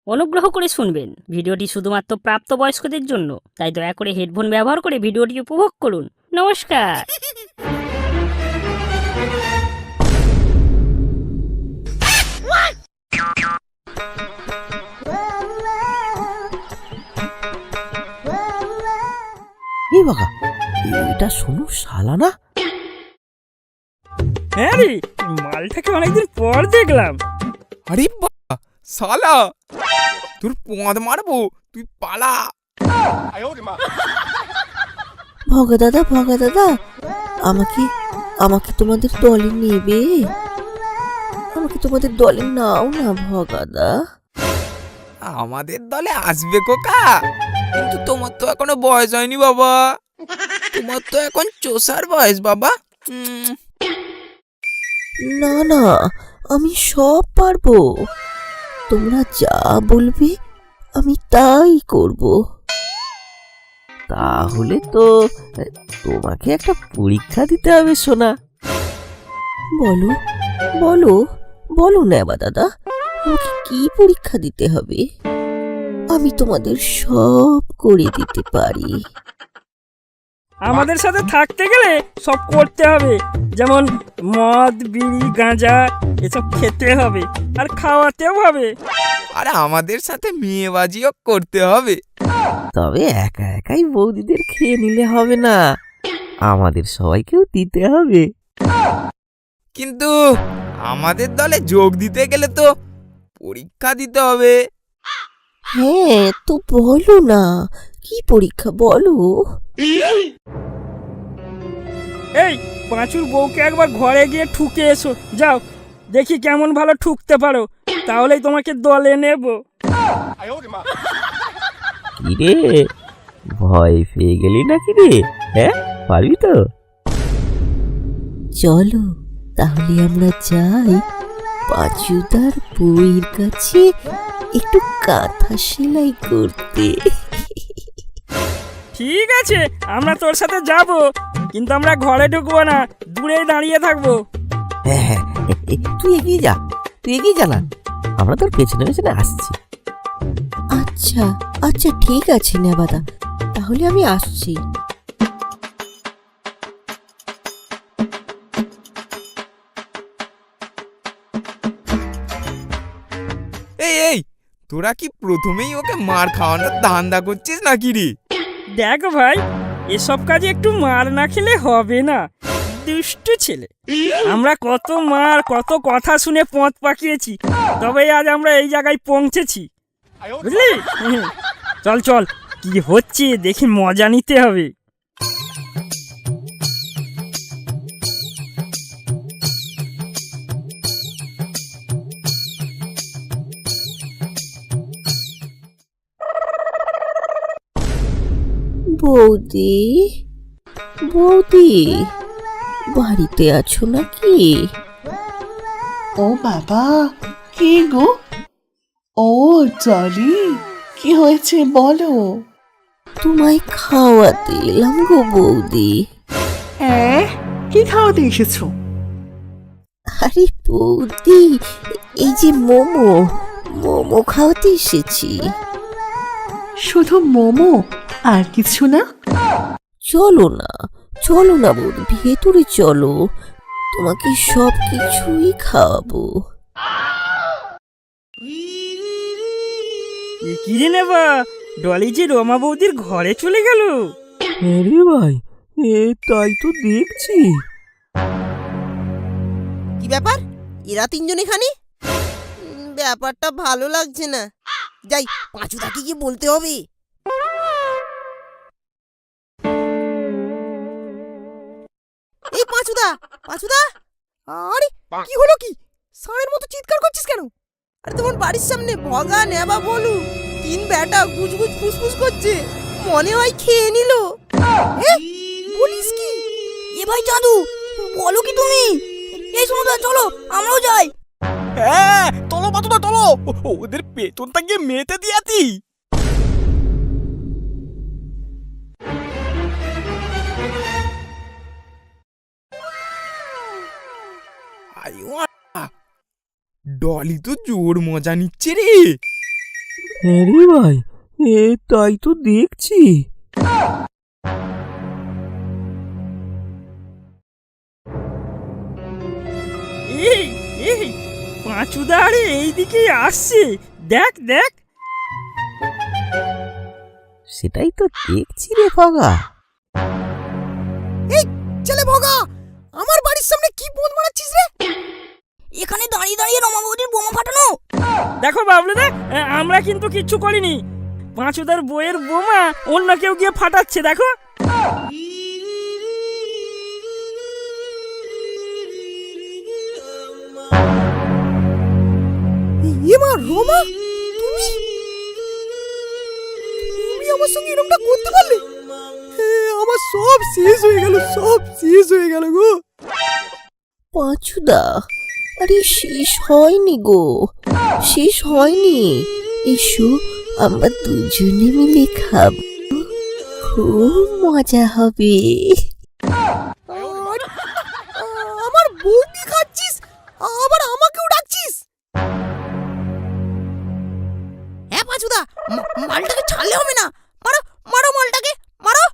অনুগ্রহ করে শুনবেন, ভিডিওটি শুধুমাত্র প্রাপ্তবয়স্কদের জন্য, তাই দয়া করে হেডফোন ব্যবহার করে ভিডিওটি উপভোগ করুন। নমস্কার। এই বাবা, এটা শোনো শালা না? হ্যাঁ রে, মালটাকে অনেকদিন পর দেখলাম। আরে বাবা শালা, তোর পোঁদ মারবো, তুই পালা। ভগা দাদা, আমাকে আমাকে তোমাদের দলে নেবে? আমাকে তোমাদের দলে নাও না ভগাদা। আমাদের দলে আসবে কোকা, কিন্তু তোমার তো এখনো বয়স হয়নি বাবা। তোমার তো এখন চোষার বয়স বাবা। না, আমি সব পারবো। তোমরা যা বলবে আমি তাই করব। তাহলে তো তোমাকে একটা পরীক্ষা দিতে হবে সোনা। বলো বলো বলো নেবা দাদা, আমাকে কি পরীক্ষা দিতে হবে? আমি তোমাদের সব করে দিতে পারি। আমাদের সাথে থাকতে গেলে সব করতে হবে, যেমন মদ বিড়ি গাঁজা এসব খেতে হবে আর খাওয়াতেও হবে। আরে আমাদের সাথে মেয়েবাজিও করতে হবে। তবে একা একাই বৌদিদের খেয়ে নিলে হবে না, আমাদের সবাইকেও দিতে হবে। কিন্তু আমাদের দলে যোগ দিতে গেলে তো পরীক্ষা দিতে হবে। হ্যাঁ তো বলো না, কি পরীক্ষা বলো? এই পাঁচুর বউকে একবার ঘরে গিয়ে ঠুকে এসো, যাও দেখি কেমন ভালো ঠুকতে পারো, তাহলেই তোমাকে দলে নেব। কিরে, ভয় পেয়ে গেলি নাকি রে? হ্যাঁ, পারবি তো? চলো তাহলে আমরা যাই পাঁচুদার বউয়ের কাছে একটু কাঁথা সেলাই করতে। ঠিক আছে, আমরা তোর সাথে যাব, কিন্তু আমরা ঘরে ঢুকবো না, দূরে দাঁড়িয়ে থাকবো। হ্যাঁ, তুই এগিয়ে যা না, আমরা তোর পেছনে পেছনে আসছি। আচ্ছা আচ্ছা ঠিক আছে নেবাদা, তাহলে আমি আসছি। এই তোরা কি প্রথমেই ওকে মার খাওয়ানোর ধান্দা করছিস নাকি রে? দেখ ভাই, এসব কাজে একটু মার না খেলে হবে না, দুষ্টু ছেলে। আমরা কত মার কত কথা শুনে পথ পাকিয়েছি, তবে আজ আমরা এই জায়গায় পৌঁছেছি, বুঝলি? চল চল, কি হচ্ছে দেখি মজা নিতে হবে। বৌদি বৌদি, বাড়িতে আছো নাকি? ও বাবা, কে গো? ও জলি, কি হয়েছে বলো? তোমায় খাওয়াতে এলাম গো বৌদি। হ্যাঁ, কি খাওয়াতে এসেছো? আরে বৌদি, এই যে মোমো মোমো খাওয়াতে এসেছি। শুধু মোমো, আর কিছু না? চলো না বৌদি, ভেতরে চলো, তোমাকে সব কিছুই খাওয়াবো। কি রে নেবা, ডলি যে রমা বৌদির ঘরে চলে গেল। আরে ভাই, তাই তো দেখছি। কি ব্যাপার, এরা তিনজন এখানে? ব্যাপারটা ভালো লাগছে না। যাই, পাঁচুদাকে গিয়ে বলতে হবে। এই পাঁচুদা, পাঁচুদা, আরে কি হলো কি? ষাঁড়ের মতো চিৎকার করছিস কেন? আরে তোমার বাড়ির সামনে ভগা নেবা বলু তিন বেটা গুজগুজ ফুসফুস করছে, মনে হয় খেয়ে নিল। বলিস কি? এ ভাই জাদু, বলো কি তুমি? এই সমুদ্র চলো, আমরাও যাই। হ্যাঁ চলো বাতুদা চলো, ওদের পেছনটা গিয়ে মেতে দিয়াছি। ডলি তো জোর মজা নিচ্ছে রে। হ্যাঁ রে ভাই, তাই তো দেখছি। এই এই পাঁচুদা আরে এইদিকেই আসছে, দেখ দেখ। সেটাই তো দেখছি রে ভগা। ছেলে ভগা, আমার বাড়ির সামনে কি বোম মারাচ্ছিস রে? এখানে দাঁড়িয়ে দাঁড়িয়ে রমা বৌদির বোমা ফাটানো। দেখো বাবলুদা, আমরা কিন্তু কিচ্ছু করিনি। পাঁচুদার বইয়ের বোমা অন্য কেউ গিয়ে ফাটাচ্ছে, দেখো। মা রমা, তুমি তুমি আমার সঙ্গে এরকমটা করতে পারলে? আমার সব শেষ হয়ে গেল, সব শেষ হয়ে গেল গো। পাঁচুদা, আরে শেষ হয়নি গো, শেষ হয়নি। এসো আমরা দুজনে মিলে খাবো, খুব মজা হবে। আমার বউকে খাচ্ছিস, আবার আমাকেও ডাকছিস? হ্যাঁ পাঁচুদা, মালটাকে ছাড়লে হবে না। মারো মারো মালটাকে, মারো।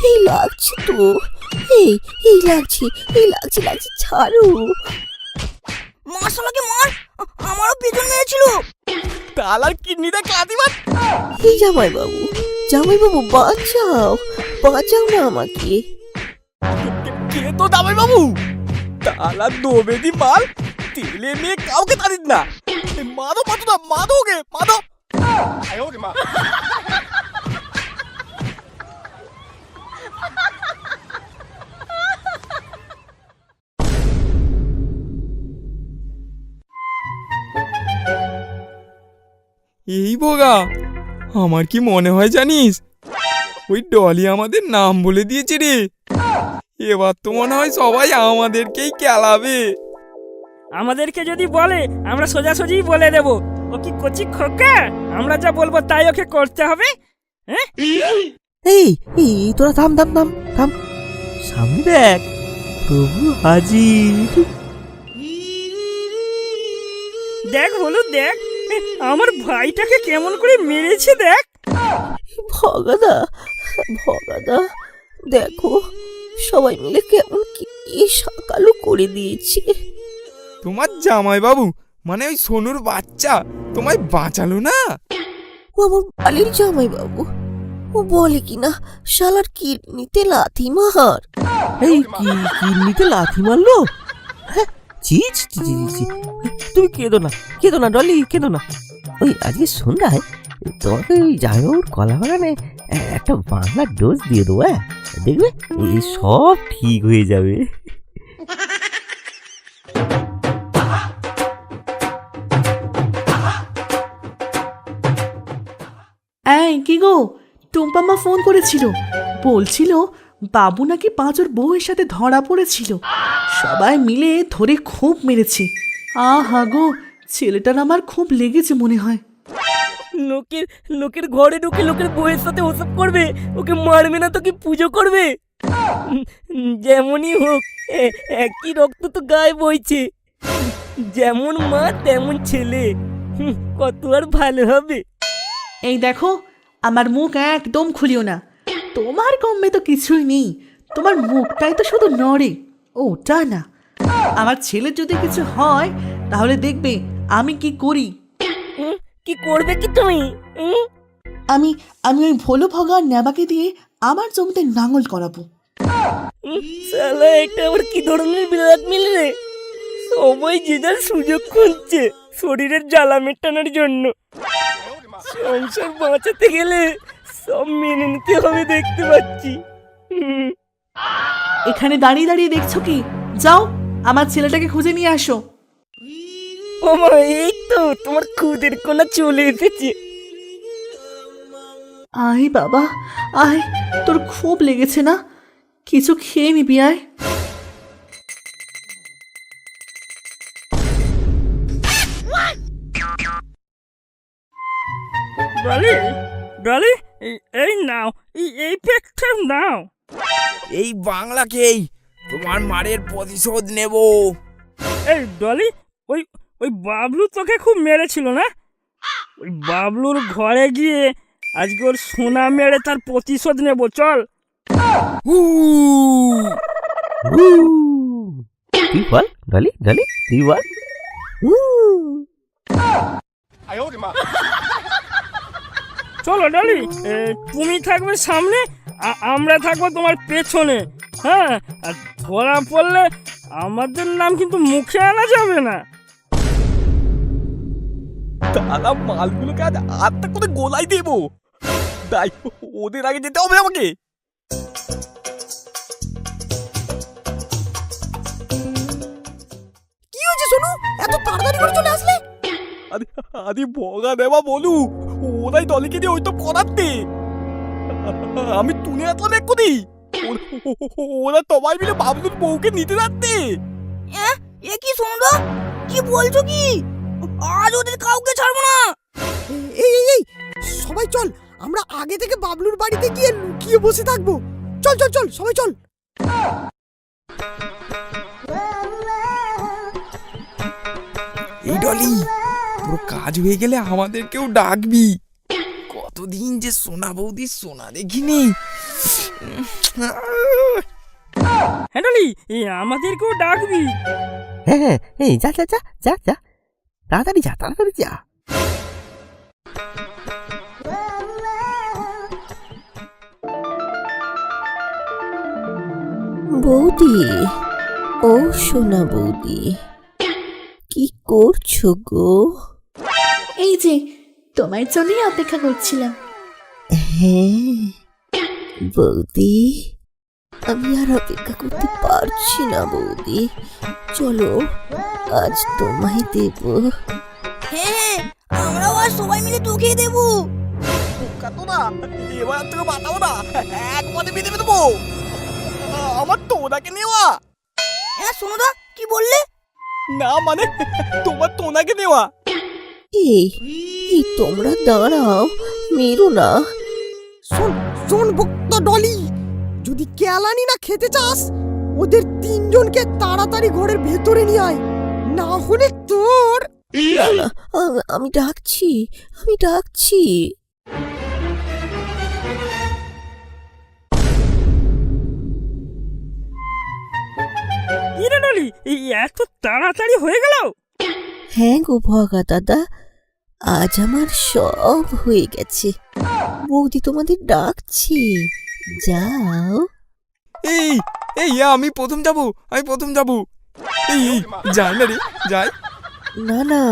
এই লাগছে তো, এই লাগছে, লাগছে, ছাড়ো। মাশাআল্লাহকে মার, আমারও পেছন মেরেছিল। তাল আর কিডনিতে ক্লাদি মার। এই জামাই বাবু, বাঁচাও, বাঁচাও না আমাকে। কে তো জামাই বাবু? তাল আর দোবেদি মাল, তেলে মেয়ে কাউকে তাড়িস না। মাদো পাঁচুদা, মাদো ওকে, মাদো। এই বোগা, আমার কি মনে হয় জানিস, ওই ডলি আমাদের নাম বলে দিয়েছে রে। এবার তো মনে হয় সবাই আমাদেরকেই কেলাবে। আমাদেরকে যদি বলে আমরা সোজাসুজি বলে দেব, ও কি কচি খোকা, আমরা যা বলবো তাই ওকে করতে হবে। হ্যাঁ, এই তোরা থাম, সামনে দেখ, প্রভু হাজির। দেখ হলুদ, দেখ আমার ভাইটাকে কেমন করে মেরেছে, দেখ। ভগাদা, দেখো সবাই মিলে কেমন কি সকালও করে দিয়েছে। তোমার জামাই বাবু মানে ওই সোনুর বাচ্চা তোমায় বাঁচালো না? ও আমার বালির জামাই বাবু, ও বলে কিনা শালার কিডনিতে লাথি মার। এই কিডনিতে লাথি মারলো? তুমি কেঁদো না ডলি, কেঁদো না। ওই আজকে সন্ধ্যায় তোমাকে ওই জামাইবাবুর কলা বাগানে একটা বাংলা ডোজ দিয়ে দেবো, হ্যাঁ? দেখবে এই সব ঠিক হয়ে যাবে। এই কি গো, টুম্পা মা ফোন করেছিল, বলছিল বাবু নাকি পাঁচর বউয়ের সাথে ধরা পড়েছিল, সবাই মিলে ধরে খুব মেরেছে। আহা গো, ছেলেটার আমার খুব লেগেছে মনে হয়। লোকের ঘরে ঢুকে লোকের বউয়ের সাথে ওসব করবে, ওকে মারবে না তো কি পুজো করবে? যেমনই হোক, একই রক্ত তো গায়ে বইছে, যেমন মা তেমন ছেলে, কত আর ভালো হবে। এই দেখো, আমার মুখ একদম খুলিও না, তোমার কমে তো কিছুই নেই, তোমার মুখটাই তো শুধু নড়ে, ওটা না। আমার ছেলে যদি কিছু হয় তাহলে দেখবে আমি কি করি। কি করবে কি তুমি? আমি ওই ভোলো ভগা নেবাকে দিয়ে আমার জমিতে নাঙল করাবো। শালা এটা আবার কি ধরনের বিরাট মিল রে? সবাই যে যার সুযোগ খুঁজছে শরীরের জ্বালা মেটানোর জন্য। সংসার বাঁচাতে গেলে সব মেনে নিতে হবে, দেখতে পাচ্ছি। এখানে দাঁড়িয়ে দাঁড়িয়ে দেখছো কি? যাও আমার ছেলেটাকে খুঁজে নিয়ে আসো। ও মা, এই তো তোমার খুদের কোনা চলে এসেছে। আয় বাবা আয়, তোর খুব লেগেছে না? কিছু খেয়ে নিবি, আয়। ডলি, ডলি, এই নাও, এই প্যাকটা নাও। এই বাংলাকেই তোমার মারের প্রতিশোধ নেব। এই ডলি, ওই ওই বাবলু তোকে খুব মেরেছিল না? ওই বাবলুর ঘরে গিয়ে আজকে ওর সোনা মেরে তার প্রতিশোধ নেব, চল। তুই বল ডলি, ডলি তুই বল। চলো ডলি, তুমি থাকবে সামনে, আমরা থাকবো তোমার পেছনে। হ্যাঁ, আর ধরা পড়লে আমাদের নাম কিন্তু মুখে আনা যাবে না। দাদা মালগুলোকে আজ আত্মা করে গোলাই দেবো, তাই ওদের আগে যেতে হবে আমাকে। কি হয়েছে সোনু, এত তাড়াতাড়ি করে চলে আসলে? আরে ভগা দেবা বলু, ওরাই দলিকে দিয়ে ওই তো করাতে আমি তুলে আসলাম এক্ষুনি। ওরা সবাই মিলে বাবলুর বউকে নিতে যাচ্ছে। এ কি সোনুদা, কি বলছো কি? আজ ওদের কাউকে ছাড়বো না। এই এই এই সবাই চল, আমরা আগে থেকে বাবলুর বাড়িতে গিয়ে লুকিয়ে বসে থাকবো। চল চল চল সবাই চল। এই ডলি, পুরো কাজ হয়ে গেলে আমাদেরকেও ডাকবি। কতদিন যে সোনা বৌদির সোনা দেখিনি। হ্যাঁ ডলি, আমাদেরকেও ডাকবি। হ্যাঁ হ্যাঁ, এই যা যা যা যা যা, তাড়াতাড়ি যা, তাড়াতাড়ি যা। বৌদি, ও সোনা বৌদি, কি করছো গো? এই যে তোমার জন্যই অপেক্ষা করছিলাম। হ্যাঁ বৌদি, আমি আর অপেক্ষা করতে পারছি না বৌদি, চলো আজ তোমায় দেব। হ্যাঁ, আমরাও আজ সবাই মিলে তোকে দেবো। কাতো না, এবার তোকে বাঁচাবো না, একবারে বেঁধে দেবো। আমার তো ওনাকে নেওয়া। হ্যাঁ সোনুদা, কি বললে? না মানে তোমার তোনাকে নেওয়া। এই এই তোমরা দাঁড়াও, মেরো না। শোন শোন ভক্ত ডলি, যদি কেলানি না খেতে চাস, ওদের তিনজনকে তাড়াতাড়ি ঘরের ভেতরে নিয়ে আয়, না হলে তোর। না না, আমি ডাকছি, আমি ডাকছি। ইরে ডলি, এই এত তাড়াতাড়ি হয়ে গেল? হ্যাঁ গো ভগা দাদা, আজ আমার সব হয়ে গেছে। বৌদি তোমাদের ডাকছি, যাও। এই এই আমি প্রথম যাব, আমি প্রথম যাব। এই এই যাই না রে, যাই। না না,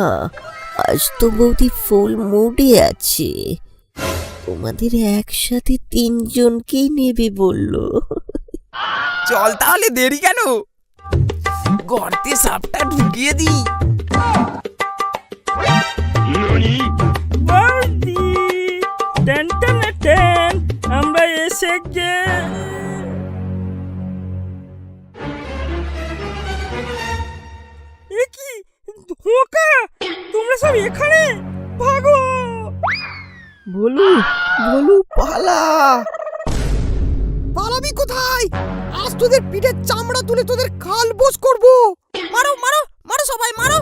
আজ তো বৌদি ফুল মুডে আছে, তোমাদের একসাথে তিনজনকেই নেবে বললো। চল তাহলে, দেরি কেন, গর্তে সাপটা ঢুকিয়ে দিই। বৌদি, টেন টেন টেন, আমরা এসে গে। এ কি ধোকা, তোমরা সব এখানে? ভাগো। বলু বলু পালা। পালাবি কোথায়? আজ তোদের পিঠের চামড়া তুলে তোদের খাল বোস করবো। মারো মারো মারো, সবাই মারো।